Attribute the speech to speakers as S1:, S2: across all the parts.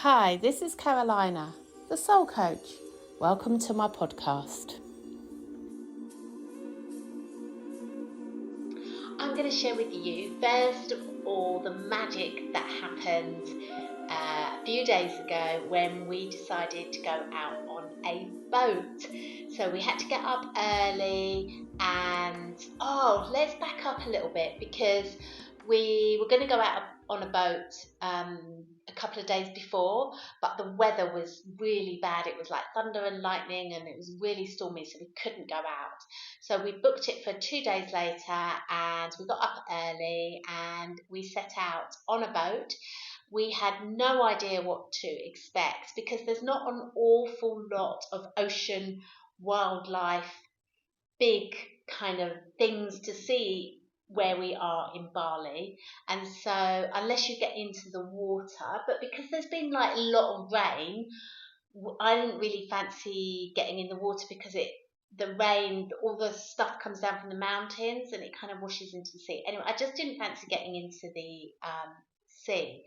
S1: Hi, this is Carolina, the Soul Coach. Welcome to my podcast. I'm going to share with you, first of all, the magic that happened a few days ago when we decided to go out on a boat. So we had to get up early and, let's back up a little bit because we were going to go out on a boat a couple of days before, but the weather was really bad. It was like thunder and lightning and it was really stormy, so we couldn't go out. So we booked it for 2 days later and we got up early and we set out on a boat. We had no idea what to expect because there's not an awful lot of ocean wildlife, big kind of things to see where we are in Bali. And so unless you get into the water, but because there's been like a lot of rain, I didn't really fancy getting in the water because the rain, all the stuff comes down from the mountains and it kind of washes into the sea. Anyway, I just didn't fancy getting into the sea.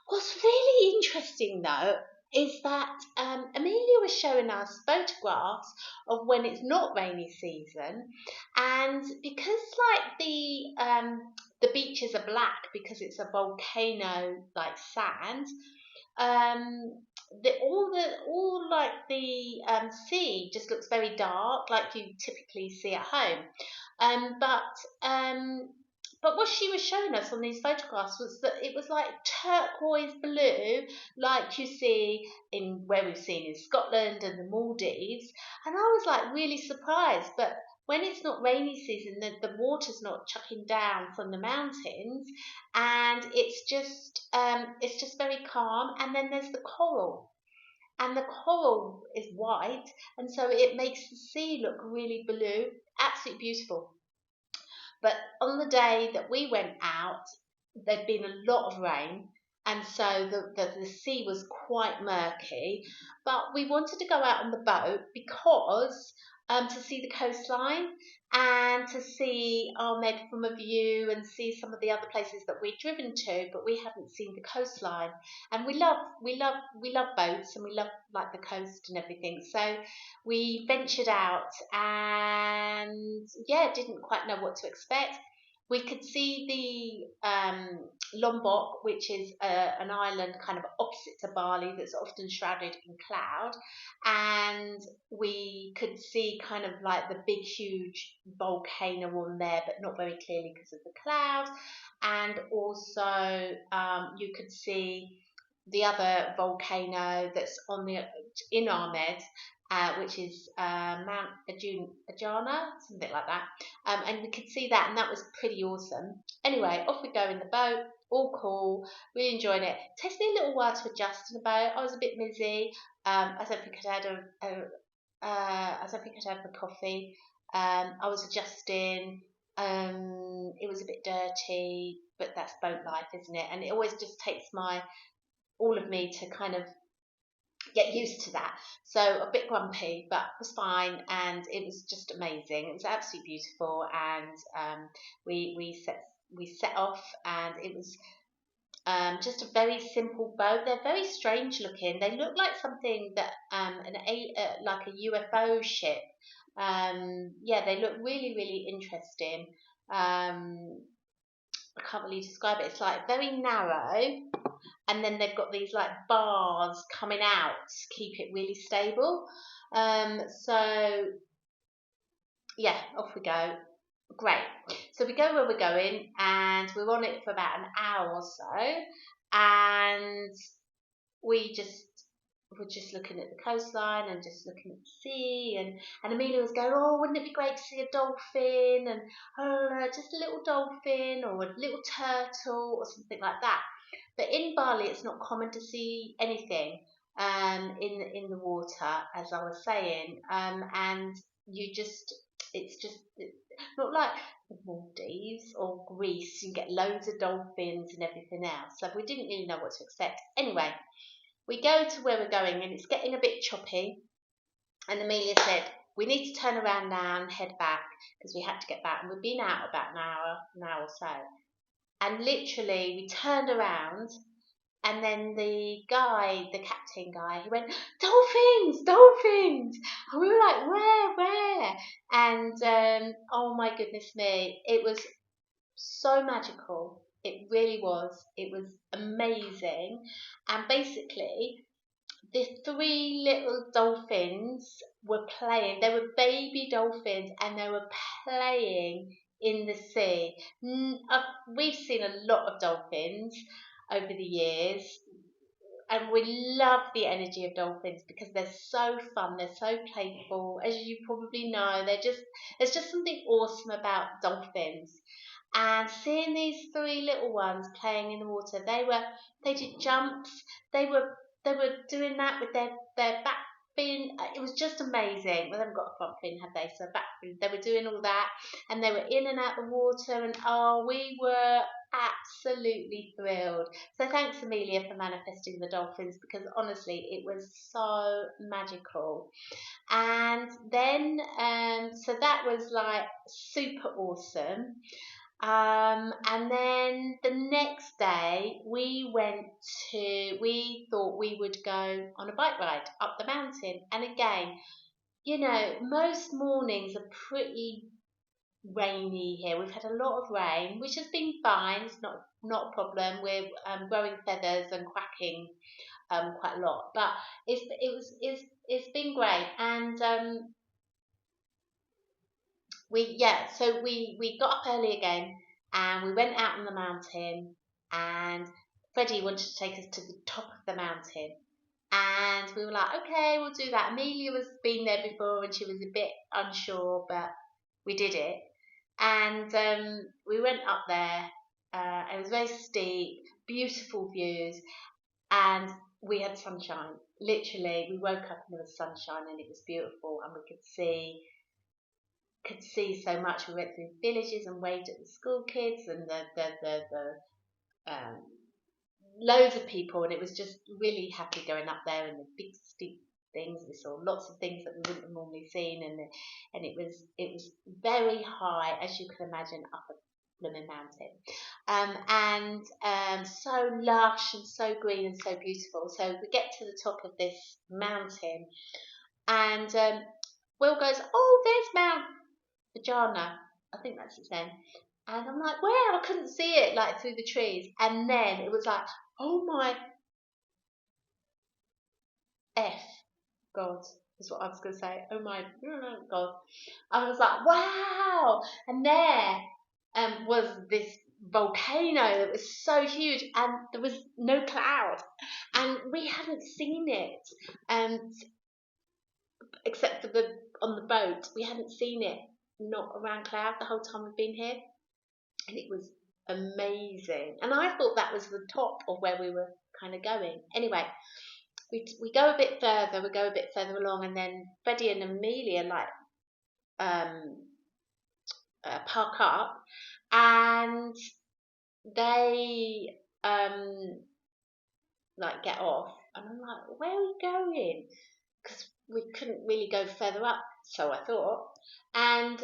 S1: What's really interesting though is that Amelia was showing us photographs of when it's not rainy season, and because like the beaches are black because it's a volcano like sand, all like the sea just looks very dark, like you typically see at home. Um, but um, but what she was showing us on these photographs was that it was like turquoise blue, like you see in where we've seen in Scotland and the Maldives. And I was like really surprised. But when it's not rainy season, the water's not chucking down from the mountains, and it's just very calm. And then there's the coral, and the coral is white, and so it makes the sea look really blue, absolutely beautiful. But on the day that we went out, there'd been a lot of rain, and so the sea was quite murky. But we wanted to go out on the boat because to see the coastline and to see Ahmed from a view and see some of the other places that we'd driven to, but we hadn't seen the coastline. And we love boats and we love like the coast and everything. So we ventured out and yeah, didn't quite know what to expect. We could see the Lombok, which is an island kind of opposite to Bali that's often shrouded in cloud. And we could see kind of like the big, huge volcano on there, but not very clearly because of the cloud. And also, you could see the other volcano that's in Ahmed, which is Mount Ajana, something like that. And we could see that, and that was pretty awesome. Anyway, off we go in the boat, all cool, really enjoying it. It takes me a little while to adjust in the boat. I was a bit busy. I don't think I'd had I don't think I'd had my coffee. I was adjusting. It was a bit dirty, but that's boat life, isn't it? And it always just takes all of me to kind of get used to that. So a bit grumpy, but it was fine, and it was just amazing. It was absolutely beautiful, and we set off, and it was just a very simple boat. They're very strange looking. They look like something that like a UFO ship. Yeah, they look really really interesting. I can't really describe it. It's like very narrow, and then they've got these like bars coming out to keep it really stable. So yeah, off we go. Great. So we go where we're going, and we're on it for about an hour or so, and we just were just looking at the coastline and just looking at the sea, and Amelia was going, oh, wouldn't it be great to see a dolphin, and just a little dolphin or a little turtle or something like that. But in Bali, it's not common to see anything in the water, as I was saying, and you just it's not like the Maldives or Greece. You get loads of dolphins and everything else. So we didn't really know what to expect. Anyway, we go to where we're going, and it's getting a bit choppy. And Amelia said, we need to turn around now and head back because we had to get back. And we'd been out about an hour or so. And literally, we turned around, And then the guy, the captain guy, he went, dolphins, dolphins. And we were like, where? And oh my goodness me, it was so magical. It really was. It was amazing. And basically, the three little dolphins were playing. They were baby dolphins and they were playing in the sea. We've seen a lot of dolphins over the years, and we love the energy of dolphins because they're so fun, they're so playful. As you probably know, there's just something awesome about dolphins. And seeing these three little ones playing in the water, they did jumps, they were they were doing that with their back fin. It was just amazing. Well, they haven't got a front fin, have they? So back fin. They were doing all that, and they were in and out the water, and oh, we were absolutely thrilled. So thanks, Amelia, for manifesting the dolphins because honestly, it was so magical. And then, so that was like super awesome. And then the next day we thought we would go on a bike ride up the mountain. And again, most mornings are pretty rainy here. We've had a lot of rain, which has been fine. It's not a problem. We're growing feathers and quacking quite a lot, but it's been great. And we got up early again and we went out on the mountain, and Freddie wanted to take us to the top of the mountain. And we were like, okay, we'll do that. Amelia was been there before and she was a bit unsure, but we did it. And we went up there. It was very steep, beautiful views, and we had sunshine. Literally, we woke up and there was sunshine and it was beautiful, and we could see so much. We went through villages and waved at the school kids and the loads of people, and it was just really happy going up there and the big steep things. We saw lots of things that we wouldn't have normally seen, and it was very high, as you can imagine, up a blooming mountain, and so lush and so green and so beautiful. So we get to the top of this mountain, and Will goes, "Oh, there's Mount Vajana." I think that's its name. And I'm like, "Where?" I couldn't see it like through the trees. And then it was like, "Oh my F God," is what I was going to say. "Oh my God." I was like, "Wow." And there was this volcano that was so huge, and there was no cloud. And we hadn't seen it, except for on the boat. We hadn't seen it not around cloud the whole time we've been here. And it was amazing. And I thought that was the top of where we were kind of going. Anyway, we go a bit further along, and then Freddie and Amelia park up, and they get off, and I'm like, "Where are we going?" Because we couldn't really go further up, so I thought. And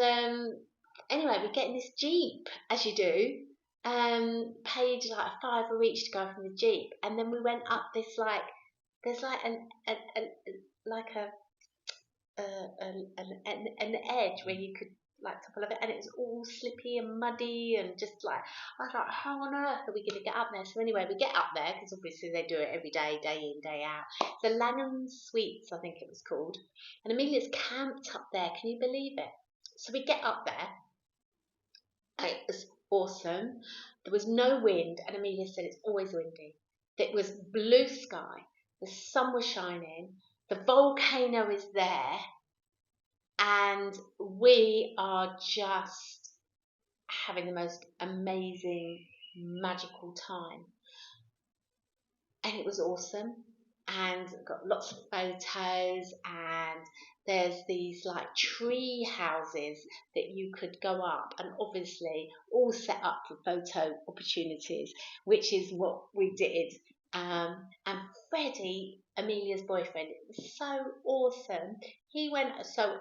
S1: anyway, we get in this jeep, as you do. Paid like a fiver each to go from the jeep, and then we went up this there's like an edge where you could topple of it, and it was all slippy and muddy, and just I was like, how on earth are we going to get up there? So anyway, we get up there because obviously they do it every day, day in, day out. So Langham Suites, I think it was called, and Amelia's camped up there. Can you believe it? So we get up there, and it was awesome. There was no wind, and Amelia said it's always windy. It was blue sky, the sun was shining, the volcano is there, and we are just having the most amazing, magical time. And it was awesome. And got lots of photos, and there's these tree houses that you could go up, and obviously all set up for photo opportunities, which is what we did. And Freddie, Amelia's boyfriend, it was so awesome. He went, so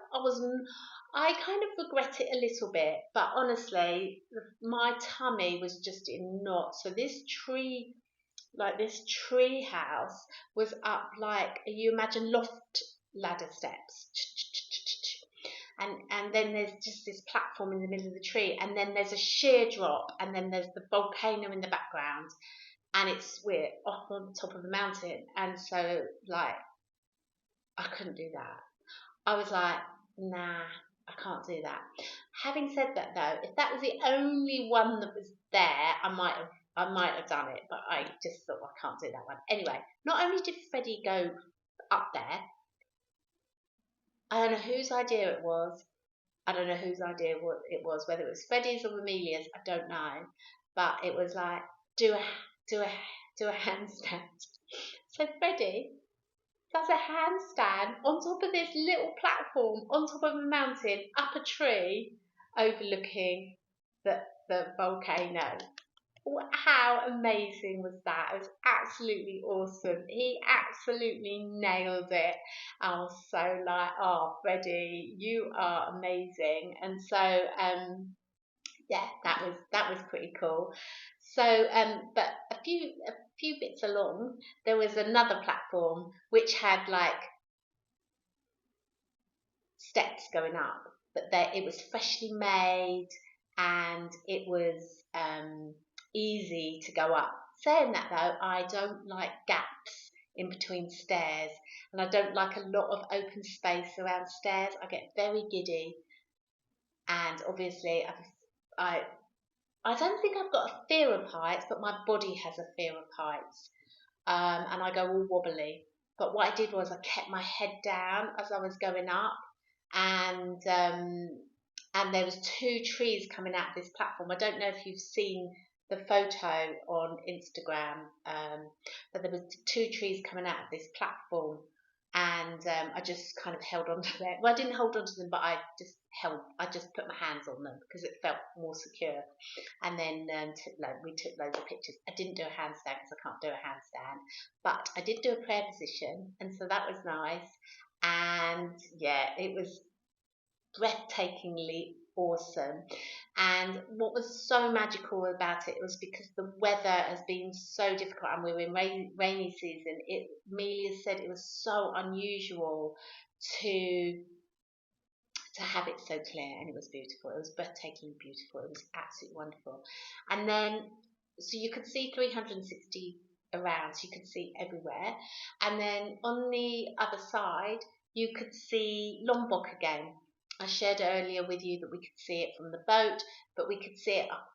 S1: I kind of regret it a little bit, but honestly, my tummy was just in knots. So this tree like this tree house was up like you imagine loft ladder steps, and then there's just this platform in the middle of the tree, and then there's a sheer drop, and then there's the volcano in the background, and we're up on the top of the mountain, and so like I couldn't do that. I was like, nah, I can't do that. Having said that, though, if that was the only one that was there, I might have done it, but I just thought I can't do that one. Anyway, not only did Freddie go up there, I don't know whose idea it was. I don't know whose idea it was, whether it was Freddie's or Amelia's, I don't know. But it was like do a do a do a handstand. So Freddie does a handstand on top of this little platform on top of a mountain, up a tree, overlooking the volcano. How amazing was that? It was absolutely awesome. He absolutely nailed it. I was so like, oh, Freddie, you are amazing. And so, yeah, that was pretty cool. So, but a few bits along, there was another platform which had like steps going up, but it was freshly made and it was easy to go up. Saying that though, I don't like gaps in between stairs, and I don't like a lot of open space around stairs. I get very giddy, and obviously I I don't think I've got a fear of heights, but my body has a fear of heights, and I go all wobbly. But what I did was I kept my head down as I was going up, and there was two trees coming out of this platform. I don't know if you've seen the photo on Instagram, but there was two trees coming out of this platform, and I just kind of held on to them. Well, I didn't hold on to them, but I just put my hands on them because it felt more secure. And then we took loads of pictures. I didn't do a handstand because I can't do a handstand, but I did do a prayer position, and so that was nice. And yeah, it was breathtakingly awesome. And what was so magical about it was because the weather has been so difficult, and we were in rainy season. Amelia said it was so unusual to have it so clear, and it was beautiful. It was breathtakingly beautiful. It was absolutely wonderful. And then, so you could see 360 around, so you could see everywhere. And then on the other side, you could see Lombok again. I shared earlier with you that we could see it from the boat, but we could see it up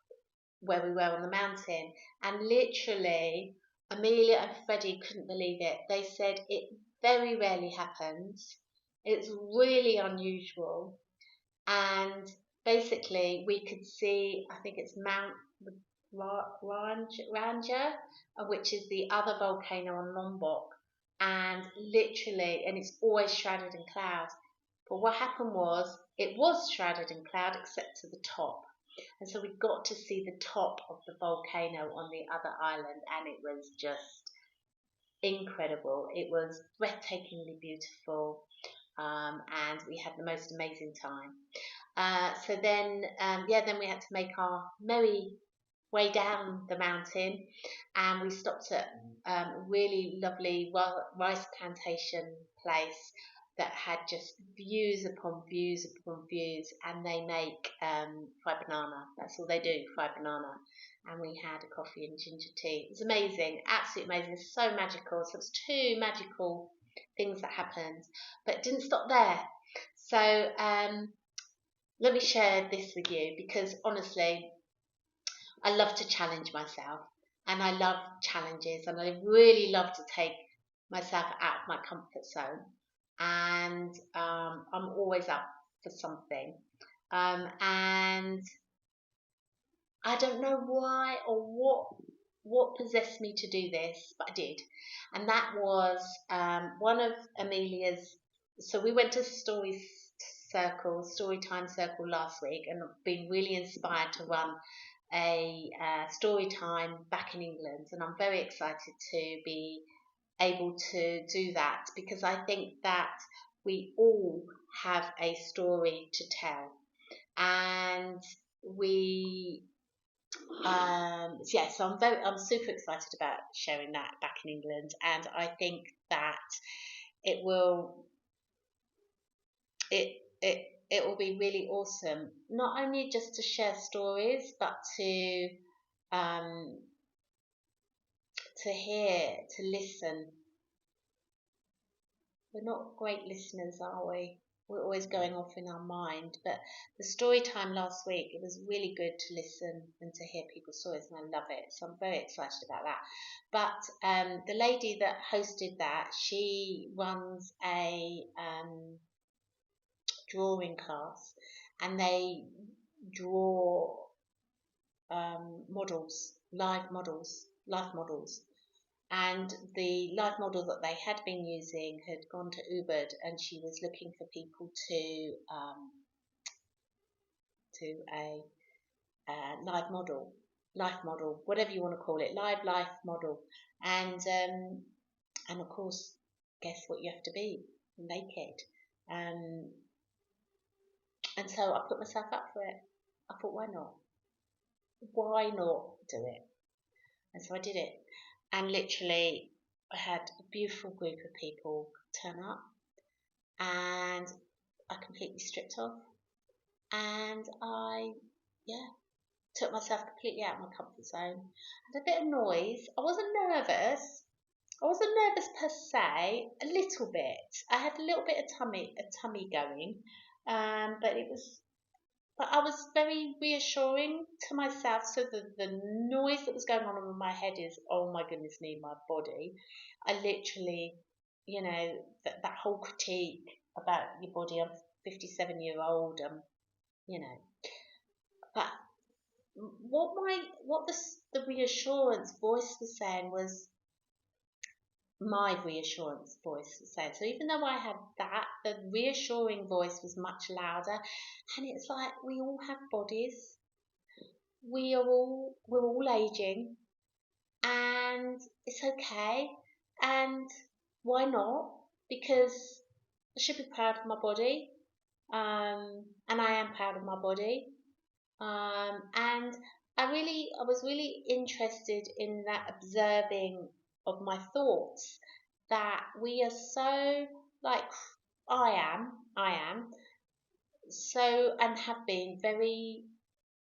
S1: where we were on the mountain. And literally, Amelia and Freddie couldn't believe it. They said it very rarely happens. It's really unusual. And basically, we could see, I think it's Mount Ranger, which is the other volcano on Lombok. And literally, and it's always shrouded in cloud. But what happened was, it was shrouded in cloud except to the top. And so we got to see the top of the volcano on the other island, and it was just incredible. It was breathtakingly beautiful, and we had the most amazing time. So then, then we had to make our merry way down the mountain, and we stopped at a really lovely rice plantation place that had just views upon views upon views, and they make fried banana. That's all they do, fried banana. And we had a coffee and ginger tea. It was amazing, absolutely amazing. It's so magical. So it's two magical things that happened, but it didn't stop there. So let me share this with you, because honestly, I love to challenge myself, and I love challenges, and I really love to take myself out of my comfort zone. And I'm always up for something. And I don't know why or what possessed me to do this, but I did. And that was one of Amelia's. So we went to story time circle last week, and I've been really inspired to run a story time back in England, and I'm very excited to be able to do that, because I think that we all have a story to tell, and we So I'm super excited about sharing that back in England, and I think that it will it it it will be really awesome. Not only just to share stories, but um, to hear, to listen. We're not great listeners, are we? We're always going off in our mind. But the story time last week, it was really good to listen and to hear people's stories, and I love it. So I'm very excited about that. But the lady that hosted that, she runs a drawing class, and they draw models, life models. And the life model that they had been using had gone to Ubud, and she was looking for people to a life model, whatever you want to call it, life model. And of course, guess what you have to be? Naked. Um, and so I put myself up for it. I thought, why not? Why not do it? And so I did it. And literally, I had a beautiful group of people turn up, and I completely stripped off. And yeah, took myself completely out of my comfort zone. Had a bit of noise. I wasn't nervous. I wasn't nervous per se. A little bit. I had a little bit of tummy going, but it was but I was very reassuring to myself. So the noise that was going on in my head is, oh my goodness me, my body. I literally, that whole critique about your body. I'm 57-year-old. You know, but what the reassurance voice was saying was my reassurance voice was saying. So even though I had that, the reassuring voice was much louder, and it's like we all have bodies. We're all aging, and it's okay. And why not? Because I should be proud of my body, and I am proud of my body. And I was really interested in that observing of my thoughts, that we are so, like, I am so, and have been very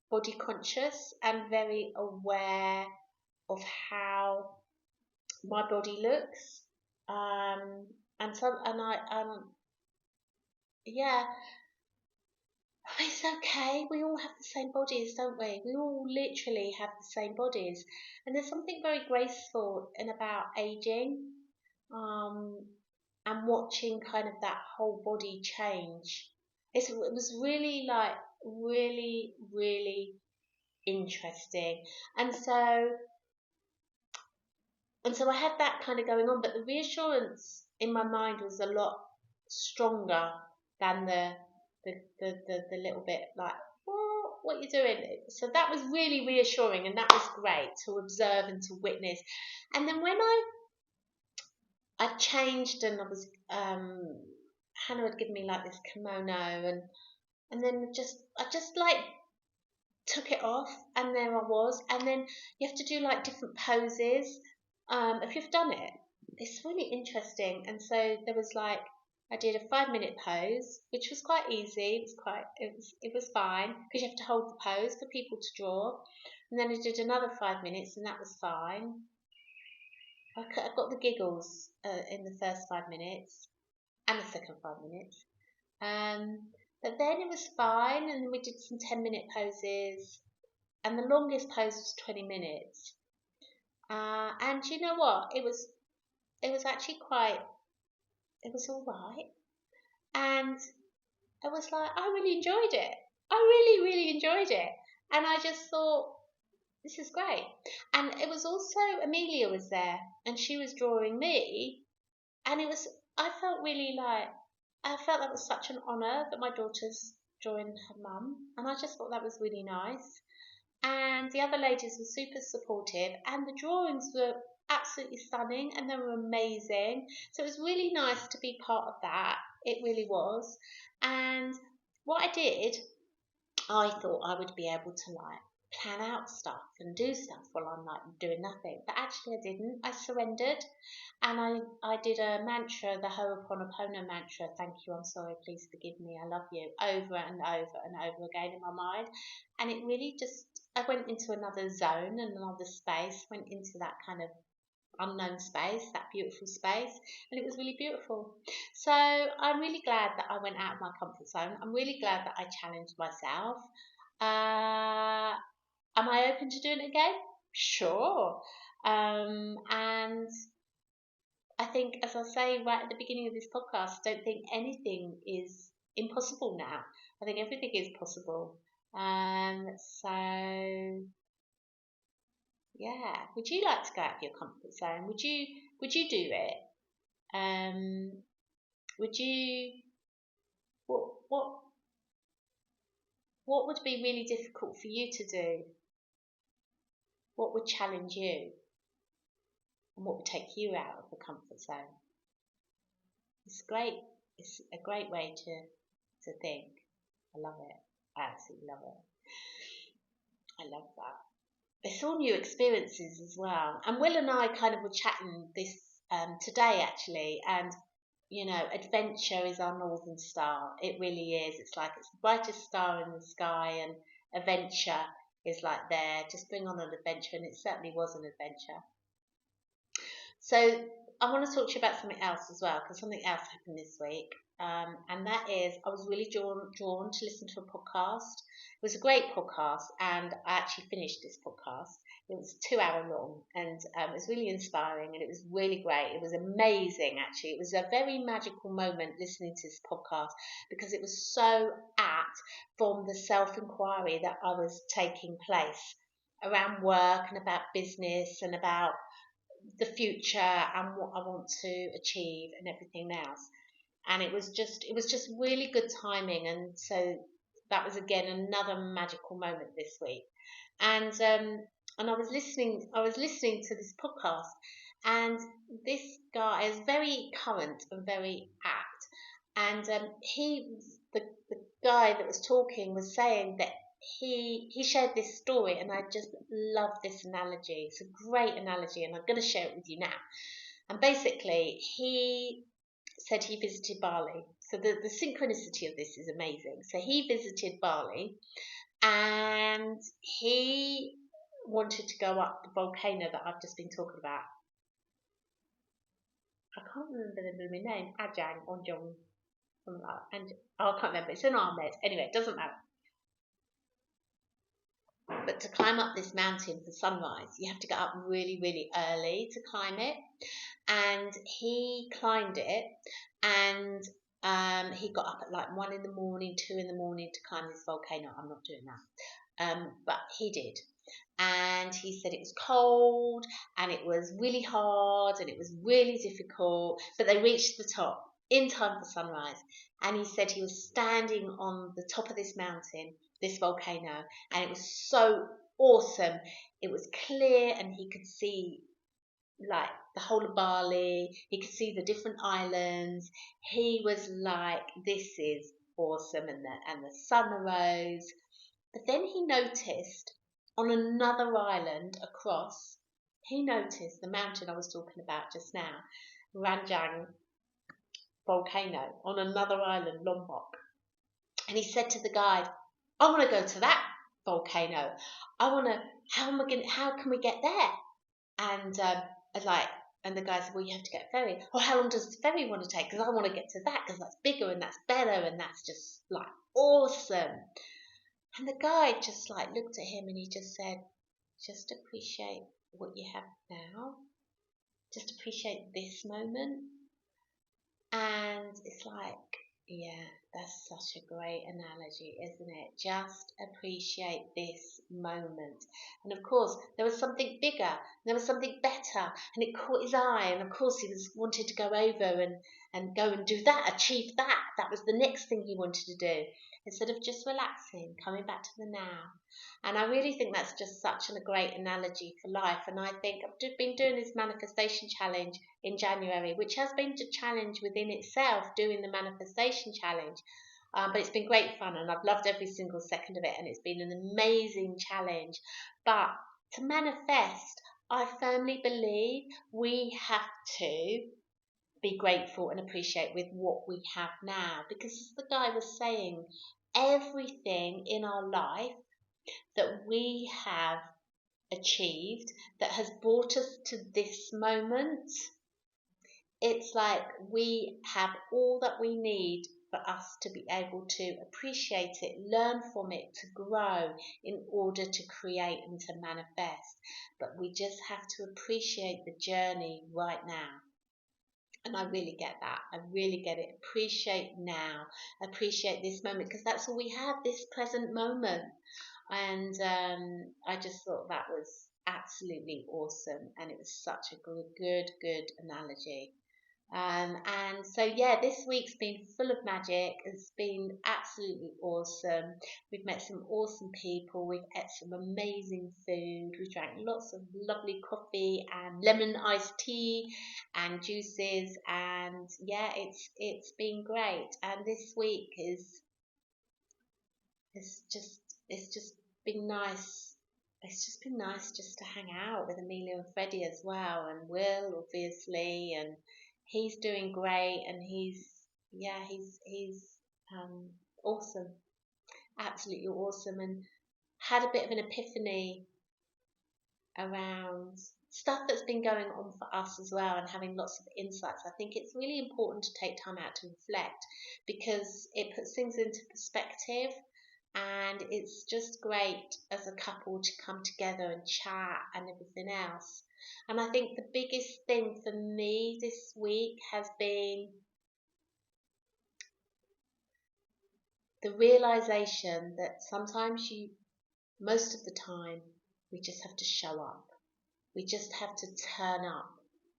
S1: body conscious and very aware of how my body looks. Um, yeah, it's okay. We all have the same bodies, don't we? We all literally have the same bodies. And there's something very graceful in about aging, um, and watching kind of that whole body change. It was really, like, really, really interesting. And so and so I had that kind of going on, but the reassurance in my mind was a lot stronger than the little bit like, what you doing? So that was really reassuring, and that was great to observe and to witness. And then when I changed, and Hannah had given me like this kimono, and then I just like took it off, and there I was. And then you have to do like different poses. If you've done it, it's really interesting. And so there was like, I did a 5 minute pose, which was quite easy. It was fine, because you have to hold the pose for people to draw. And then I did another 5 minutes, and that was fine. I got the giggles in the first 5 minutes and the second 5 minutes. But then it was fine, and then we did some 10-minute poses, and the longest pose was 20 minutes. And you know what? It was actually it was all right. And I was like, I really enjoyed it. I really, really enjoyed it. And I just thought, this is great. And it was also, Amelia was there, and she was drawing me. And I felt really like, I felt that was such an honour that my daughter's drawing her mum. And I just thought that was really nice. And the other ladies were super supportive, and the drawings were absolutely stunning, and they were amazing. So it was really nice to be part of that. It really was. And what I did, I thought I would be able to, like, plan out stuff and do stuff while I'm like doing nothing. But actually, I didn't. I surrendered, and I did a mantra, the Ho'oponopono mantra. Thank you. I'm sorry. Please forgive me. I love you. Over and over and over again in my mind, and it really just. I went into another zone and another space. Went into that kind of unknown space, that beautiful space, and it was really beautiful. So I'm really glad that I went out of my comfort zone. I'm really glad that I challenged myself. Uh, Am I open to doing it again? Sure. And I think, as I say right at the beginning of this podcast, I don't think anything is impossible now. I think everything is possible. So yeah, would you like to go out of your comfort zone? Would you do it? Um, would you what what would be really difficult for you to do? What would challenge you? And what would take you out of the comfort zone? It's great. It's a great way to think. I love it. I absolutely love it. I love that. It's all new experiences as well. And Will and I kind of were chatting this today actually, and adventure is our northern star. It really is. It's like it's the brightest star in the sky, and adventure is like there. Just bring on an adventure, and it certainly was an adventure. So I want to talk to you about something else as well, because something else happened this week, and that is I was really drawn to listen to a podcast. It was a great podcast, and I actually finished this podcast. It was 2 hour long, and it was really inspiring, and it was really great. It was amazing, actually. It was a very magical moment listening to this podcast because it was so apt from the self-inquiry that I was taking place around work and about business and about the future and what I want to achieve and everything else. And it was just really good timing, and so that was again another magical moment this week. And I was listening to this podcast, and this guy is very current and very apt. And the guy that was talking was saying that he shared this story, and I just love this analogy. It's a great analogy, and I'm going to share it with you now. And basically, he said he visited Bali. So the synchronicity of this is amazing. So he visited Bali, and he wanted to go up the volcano that I've just been talking about. I can't remember the name. Ajang, Onjong, something like that. And I can't remember. It's in Ahmed. Anyway, it doesn't matter. But to climb up this mountain for sunrise, you have to get up really, really early to climb it. And he climbed it, and he got up at like 1 in the morning, 2 in the morning to climb this volcano. I'm not doing that, but he did. And he said it was cold, and it was really hard, and it was really difficult, but they reached the top in time for sunrise. And he said he was standing on the top of this mountain, this volcano, and it was so awesome. It was clear, and he could see like the whole of Bali. He could see the different islands. He was like, "This is awesome," and the sun arose. But then he noticed on another island across, he noticed the mountain I was talking about just now, Ranjang volcano on another island, Lombok. And he said to the guide, "I want to go to that volcano. I want to. How can we get there?" And like, and the guy said, "Well, you have to get a ferry." "Well, how long does the ferry want to take? Because I want to get to that because that's bigger and that's better and that's just like awesome." And the guy just like looked at him and he just said, "Just appreciate what you have now. Just appreciate this moment." And it's like, yeah, that's such a great analogy, isn't it? Just appreciate this moment. And of course, there was something bigger, there was something better, and it caught his eye. And of course, he was wanted to go over and go and do that, achieve that. That was the next thing he wanted to do, instead of just relaxing, coming back to the now. And I really think that's just such a great analogy for life. And I think I've been doing this manifestation challenge in January, which has been a challenge within itself, doing the manifestation challenge. But it's been great fun, and I've loved every single second of it, and it's been an amazing challenge. But to manifest, I firmly believe we have to be grateful and appreciate with what we have now. Because as the guy was saying, everything in our life that we have achieved that has brought us to this moment, it's like we have all that we need for us to be able to appreciate it, learn from it, to grow in order to create and to manifest. But we just have to appreciate the journey right now. And I really get that. I really get it. Appreciate now. Appreciate this moment, because that's all we have, this present moment. And I just thought that was absolutely awesome. And it was such a good analogy. And so, yeah, this week's been full of magic. It's been absolutely awesome. We've met some awesome people. We've ate some amazing food. We drank lots of lovely coffee and lemon iced tea and juices. And yeah, it's been great. And this week is it's just been nice. It's just been nice just to hang out with Amelia and Freddie as well, and Will, obviously, and he's doing great, and he's awesome, absolutely awesome, and had a bit of an epiphany around stuff that's been going on for us as well, and having lots of insights. I think it's really important to take time out to reflect, because it puts things into perspective, and it's just great as a couple to come together and chat and everything else. And I think the biggest thing for me this week has been the realization that sometimes most of the time, we just have to show up. We just have to turn up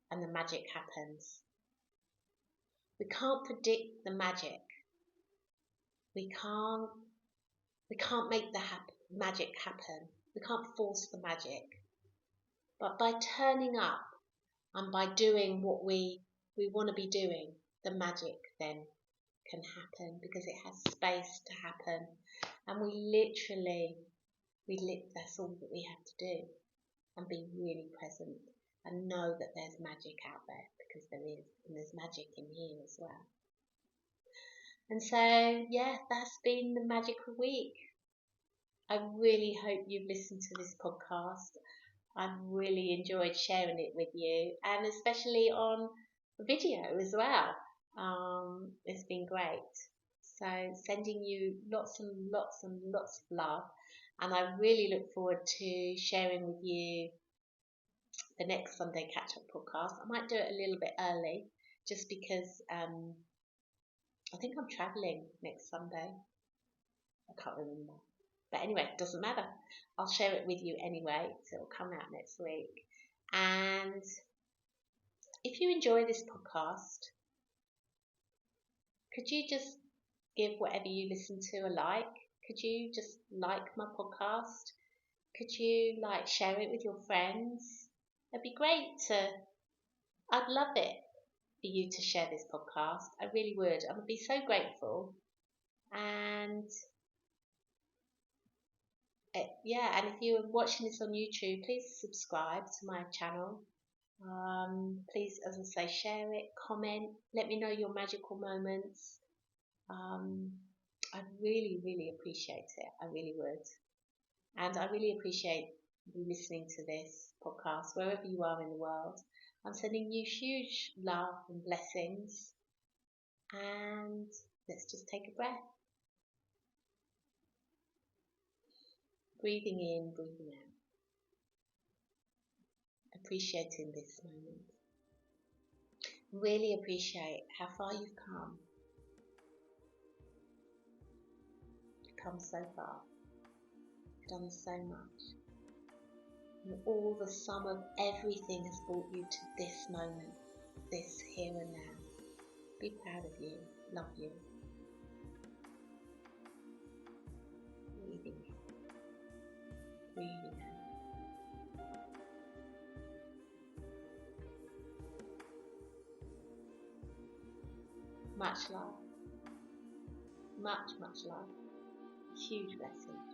S1: and the magic happens. We can't predict the magic. We can't make the magic happen. We can't force the magic. But by turning up and by doing what we want to be doing, the magic then can happen, because it has space to happen. And that's all that we have to do, and be really present and know that there's magic out there, because there is, and there's magic in here as well. And so, yeah, that's been the magical week. I really hope you've listened to this podcast. I've really enjoyed sharing it with you, and especially on video as well. It's been great. So sending you lots and lots and lots of love, and I really look forward to sharing with you the next Sunday Catch-Up podcast. I might do it a little bit early, just because I think I'm travelling next Sunday. I can't remember. But anyway, it doesn't matter. I'll share it with you anyway, so it'll come out next week. And if you enjoy this podcast, could you just give whatever you listen to a like? Could you just like my podcast? Could you share it with your friends? It'd be great I'd love it for you to share this podcast. I really would. I would be so grateful. And and if you're watching this on YouTube, please subscribe to my channel. Please, as I say, share it, comment, let me know your magical moments. I'd really appreciate it. I really would. And I really appreciate you listening to this podcast, wherever you are in the world. I'm sending you huge love and blessings. And let's just take a breath. Breathing in, breathing out. Appreciating this moment. Really appreciate how far you've come. You've come so far. You've done so much. And all the sum of everything has brought you to this moment, this here and now. Be proud of you. Love you. Breathing in. Breathing out. Much love. Much, much love. Huge blessing.